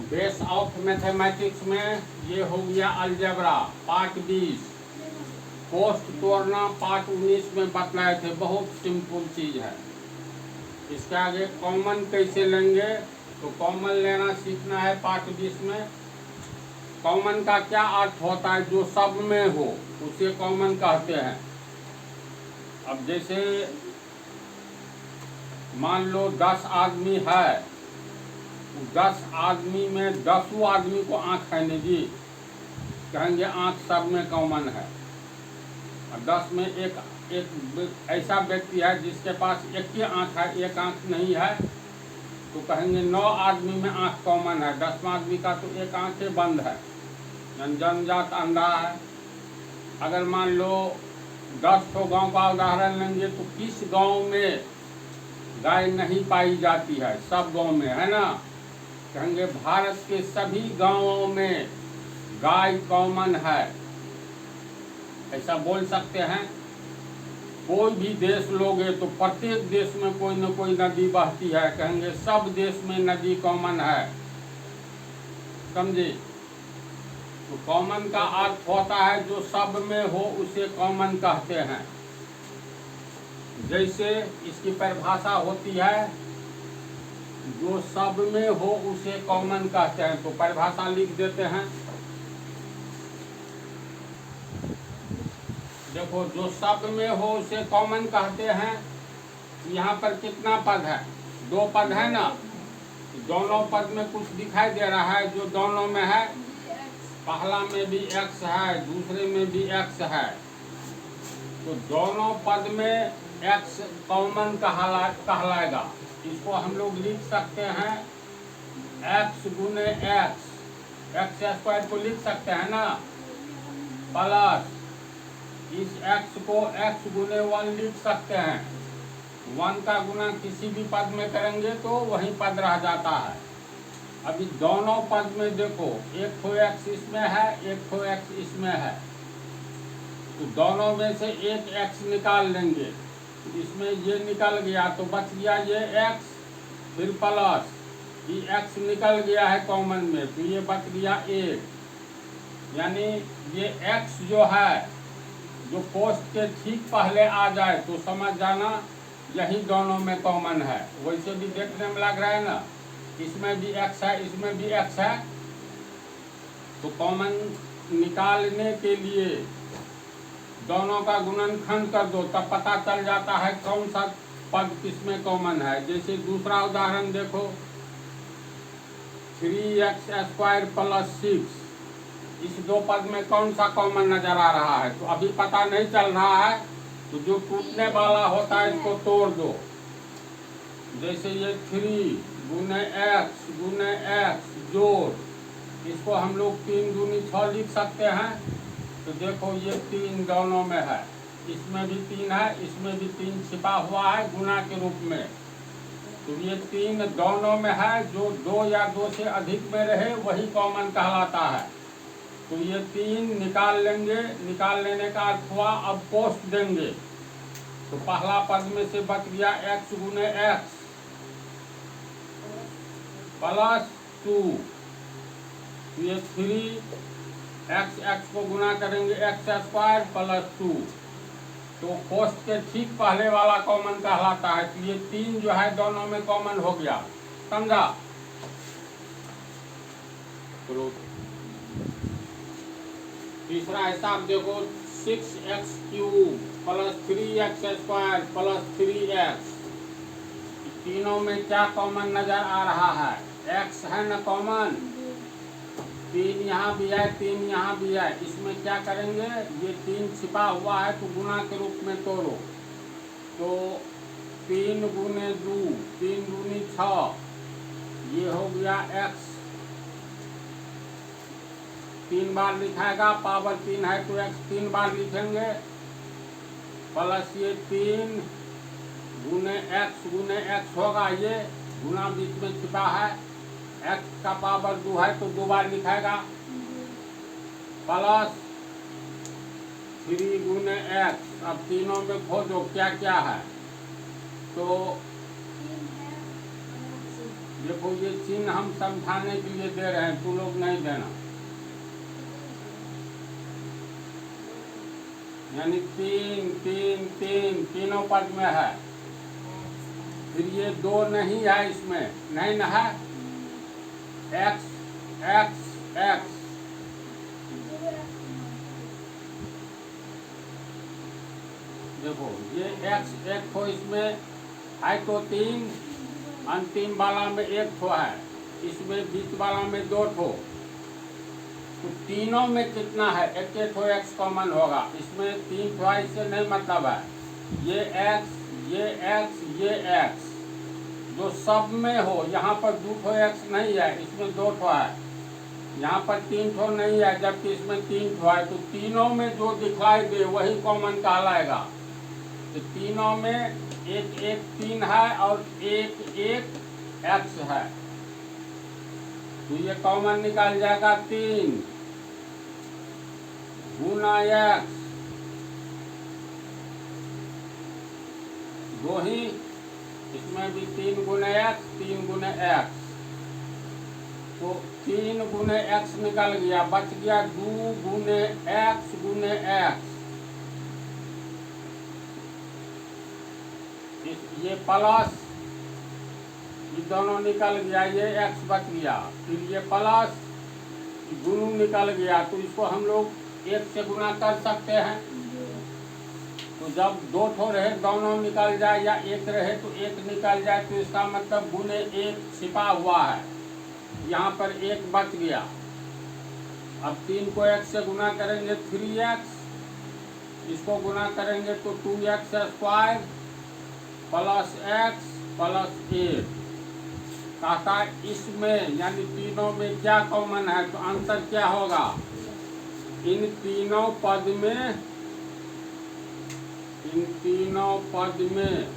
Base of mathematics में ये हो गया अलजेब्रा पार्ट 20। पोस्ट तोड़ना पार्ट 19 में बतलाए थे, बहुत सिंपल चीज़ है। इसके आगे कॉमन कैसे लेंगे, तो कॉमन लेना सीखना है पार्ट 20 में। कॉमन का क्या अर्थ होता है, जो सब में हो उसे कॉमन कहते हैं। अब जैसे मान लो 10 आदमी है, 10 आदमी में 10 आदमी को आँख है नहीं जी, कहेंगे आँख सब में कॉमन है। और 10 में एक ऐसा व्यक्ति है जिसके पास एक ही आँख है, एक आँख नहीं है, तो कहेंगे 9 आदमी में आँख कॉमन है। 10वां आदमी का तो एक आँखें बंद है, जन्मजात अंधा है। अगर मान लो 10 ठो गाँव का उदाहरण लेंगे तो किस गाँव में गाय नहीं पाई जाती है, सब गाँव में है ना, कहेंगे भारत के सभी गाँवों में गाय कॉमन है, ऐसा बोल सकते हैं। कोई भी देश लोगे तो प्रत्येक देश में कोई न कोई नदी बहती है, कहेंगे सब देश में नदी कॉमन है, समझे। तो कॉमन का अर्थ होता है जो सब में हो उसे कॉमन कहते हैं। जैसे इसकी परिभाषा होती है, जो सब में हो उसे कॉमन कहते हैं, तो परिभाषा लिख देते हैं। देखो, जो सब में हो उसे कॉमन कहते हैं। यहाँ पर कितना पद है, 2 पद है ना, दोनों पद में कुछ दिखाई दे रहा है, जो दोनों में है, पहला में भी x है, दूसरे में भी x है, तो दोनों पद में x कॉमन कहलाएगा। इसको हम लोग लिख सकते हैं x गुने x स्क्वायर को लिख सकते हैं ना, प्लस इस x को x गुने 1 लिख सकते हैं। 1 का गुना किसी भी पद में करेंगे तो वही पद रह जाता है। अभी दोनों पद में देखो, एक ठो x इसमें है, एक ठो x इसमें है, तो दोनों में से एक x निकाल लेंगे, इसमें ये निकल गया तो बच गया ये x, फिर प्लस ये x निकल गया है कॉमन में, तो ये बच गया 1। यानी ये x जो है, जो पोस्ट के ठीक पहले आ जाए तो समझ जाना यही दोनों में कॉमन है। वैसे भी देखने में लग रहा है ना, इसमें भी x है, इसमें भी x है, तो कॉमन निकालने के लिए दोनों का गुणनखंड कर दो, तब पता चल जाता है कौन सा पद किसमें कॉमन है। जैसे दूसरा उदाहरण देखो, 3x स्क्वायर प्लस 6, इस 2 पद में कौन सा कॉमन नजर आ रहा है, तो अभी पता नहीं चल रहा है, तो जो टूटने वाला होता है इसको तोड़ दो। जैसे ये 3 गुने x जोड़, इसको हम लोग 3 दूनी 6 लिख सकते हैं। तो देखो ये 3 दोनों में है, इसमें भी 3 है, इसमें भी 3 छिपा हुआ है गुना के रूप में, तो ये 3 दोनों में है। जो 2 या 2 से अधिक में रहे वही कॉमन कहलाता है। तो ये 3 निकाल लेंगे, निकाल लेने का अर्थ हुआ अब पोस्ट देंगे, तो पहला पद में से बच गया x गुने x प्लस 2, ये 3x को गुना करेंगे x स्क्वायर प्लस 2, तो पोस्ट के ठीक पहले वाला कॉमन कहलाता है। तो ये 3 जो है दोनों में कॉमन हो गया, समझा। चलो तीसरा हिसाब देखो, 6x³ plus 3x square plus 3x, तीनों में क्या कॉमन नजर आ रहा है, x है न कॉमन, 3 यहाँ भी है, 3 यहाँ भी है, इसमें क्या करेंगे, ये 3 छिपा हुआ है तो गुना के रूप में तोड़ो, तो 3 गुने 2, 3 दूनी 6, ये हो गया x, 3 बार लिखाएगा, पावर 3 है तो x 3 बार लिखेंगे, प्लस ये 3 गुने x होगा, ये गुना बीच में छिपा है, x का पावर 2 है तो 2 बार लिखाएगा, प्लस 3 गुने x। अब तीनों में खोजो क्या क्या है, तो देखो ये चिन्ह हम समझाने के लिए दे रहे हैं, तू लोग नहीं देना। यानी तीन तीन तीन तीनों पद में है। फिर ये दो नहीं है, इसमें नहीं ना है। एक्स एक्स एक्स, देखो ये एक्स एक ठो इसमें है तो तीन, अंतिम वाला में एक ठो है, इसमें बीच वाला में दो ठो, तो तीनों में कितना है, एक एक ठो एक्स कॉमन होगा। इसमें तीन ठो है, इससे नहीं मतलब है। ये एक्स ये एक्स ये एक्स जो सब में हो, यहाँ पर दो ठो एक्स नहीं है, इसमें दो ठो है। यहाँ पर तीन ठो नहीं है, जबकि इसमें तीन ठो है, तो तीनों में जो दिखाई दे वही कॉमन कहलाएगा। तो तीनों में एक एक तीन है और एक एक एक्स है, तो ये कॉमन निकाल जाएगा तीन गुना एक्स, दो ही, इसमें भी तीन गुने एक्स तीन गुने एक्स, तो तीन गुने एक्स निकल गया, बच गया दो गुने एक्स गुने एक्स। ये प्लस, ये दोनों निकल गया, ये एक्स बच गया, फिर ये प्लस गुणु निकल गया, तो इसको हम लोग एक से गुना कर सकते हैं। तो जब दो ठो रहे दोनों निकल जाए, या एक रहे तो एक निकल जाए, तो इसका मतलब गुने एक छिपा हुआ है, यहाँ पर एक बच गया। अब तीन को एक से गुना करेंगे 3x, इसको गुना करेंगे तो 2x square plus x plus 1। कहता इसमें यानी तीनों में क्या कॉमन है, तो आंसर क्या होगा, इन तीनों पद में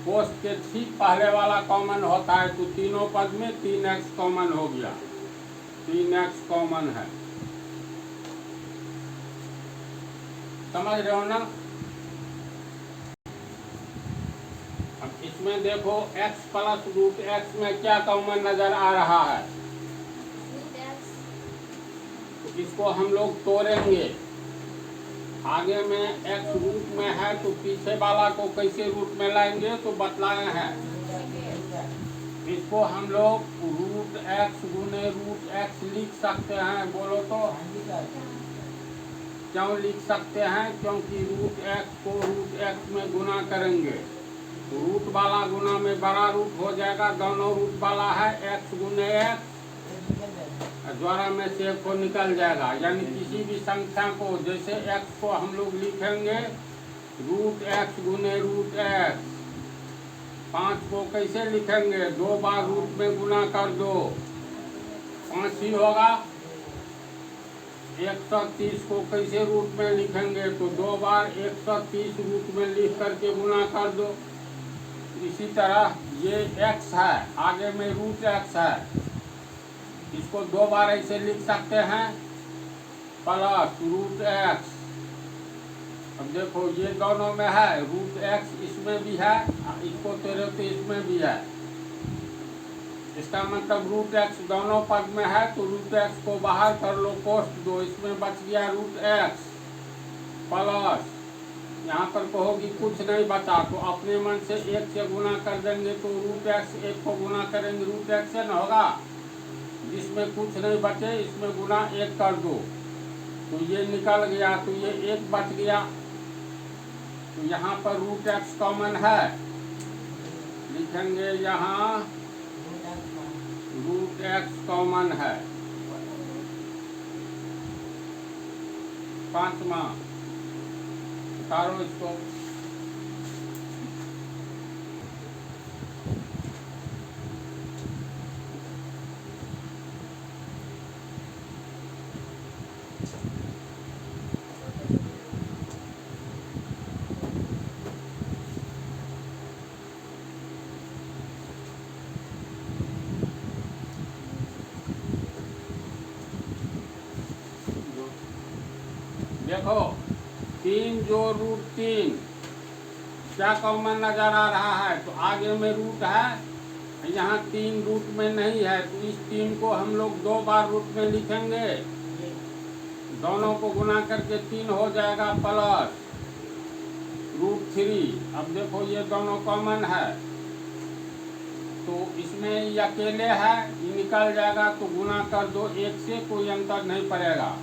कोष्ठ के ठीक पहले वाला कॉमन होता है, तो तीनों पद में 3x कॉमन हो गया, 3x कॉमन है। समझ रहे हो ना। अब इसमें देखो x प्लस रूट एक्स में क्या कॉमन नजर आ रहा है, तो इसको हम लोग तोड़ेंगे। आगे में x रूट में है, तो पीछे वाला को कैसे रूट में लाएंगे तो बतलाए हैं। इसको हम लोग रूट एक्स गुने रूट एक्स लिख सकते हैं, बोलो तो क्यों लिख सकते हैं, क्योंकि रूट एक्स को रूट एक्स में गुना करेंगे तो रूट वाला गुना में बड़ा रूट हो जाएगा, दोनों रूट वाला है, एक्स गुने एक्स द्वारा में से एक को निकल जाएगा। यानी किसी भी संख्या को, जैसे x को हम लोग लिखेंगे रूट एक्स गुने रूट एक्स, 5 को कैसे लिखेंगे, 2 बार रूट में गुना कर दो 5 ही होगा। 130 को कैसे रूट में लिखेंगे, तो 2 बार 130 रूट में लिख करके गुना कर दो। इसी तरह ये x है, आगे में रूट एक्स है, इसको 2 बार ऐसे लिख सकते हैं प्लस रूट एक्स। अब देखो ये दोनों में है, रूट एक्स इसमें भी है, इसको तेरे तो इसमें भी है, इसका मतलब रूट एक्स दोनों पद में है, तो रूट एक्स को बाहर कर लो, कोष्ठ दो, इसमें बच गया रूट एक्स प्लस, यहाँ पर कहोगी कुछ नहीं बचा, तो अपने मन से एक से गुना कर देंगे, तो रूट एक्स एक को गुना करेंगे रूट एक्स से न होगा, जिसमें कुछ नहीं बचे इसमें गुना एक कर दो, तो ये निकल गया, तो ये एक बच गया, तो यहाँ पर रूट एक्स कॉमन है, लिखेंगे यहाँ रूट एक्स कॉमन है। 5वां उतारो इसको, देखो 3 जो रूट 3 क्या कॉमन नजर आ रहा है, तो आगे में रूट है, यहाँ 3 रूट में नहीं है, तो इस 3 को हम लोग 2 बार रूट में लिखेंगे। दोनों को गुना करके 3 हो जाएगा प्लस √3। अब देखो ये दोनों कॉमन है, तो इसमें ये अकेले है, ये निकल जाएगा, तो गुना कर दो 1 से, कोई अंतर नहीं पड़ेगा।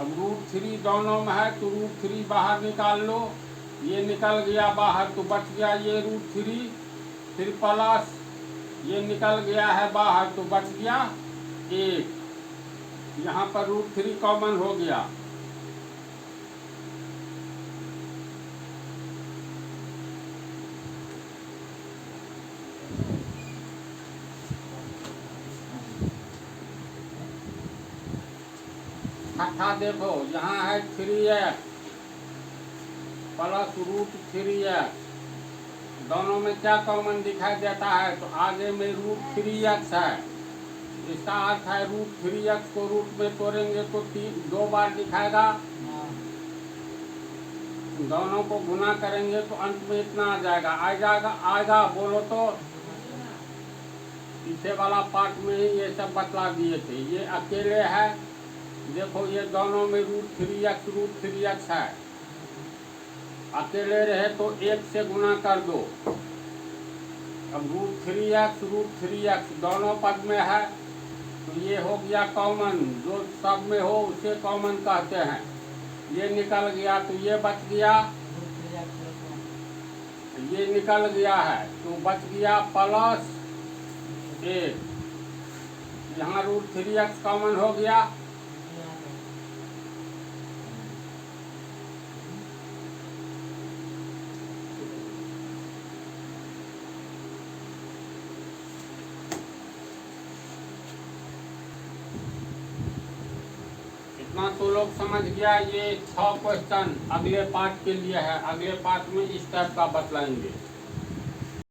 अब √3 दोनों में है, तो √3 बाहर निकाल लो, ये निकल गया बाहर, तो बच गया ये √3। फिर प्लस ये निकल गया है बाहर, तो बच गया 1। यहाँ पर √3 कॉमन हो गया। छठा देखो, यहाँ है 3x प्लस √3x, दोनों में क्या कॉमन दिखाई देता है, तो आगे में √3x है। इसका अर्थ है √3x को रूट में तोड़ेंगे तो 2 बार दिखाएगा, दोनों को गुना करेंगे तो अंत में इतना आ जाएगा। आएगा बोलो तो। पीछे वाला पार्ट में ही ये सब बतला दिए थे। ये अकेले है, देखो ये दोनों में √3x है। अकेले रहे तो 1 से गुना कर दो। अब √3x दोनों पद में है, तो ये हो गया कॉमन, जो सब में हो उसे कॉमन कहते हैं। ये निकल गया तो ये बच गया, ये निकल गया है तो बच गया प्लस 1। यहाँ √3x कॉमन हो गया। इतना तो लोग समझ गया। ये 6 क्वेश्चन अगले पार्ट के लिए है, अगले पार्ट में इस टाइप का बतलाएंगे।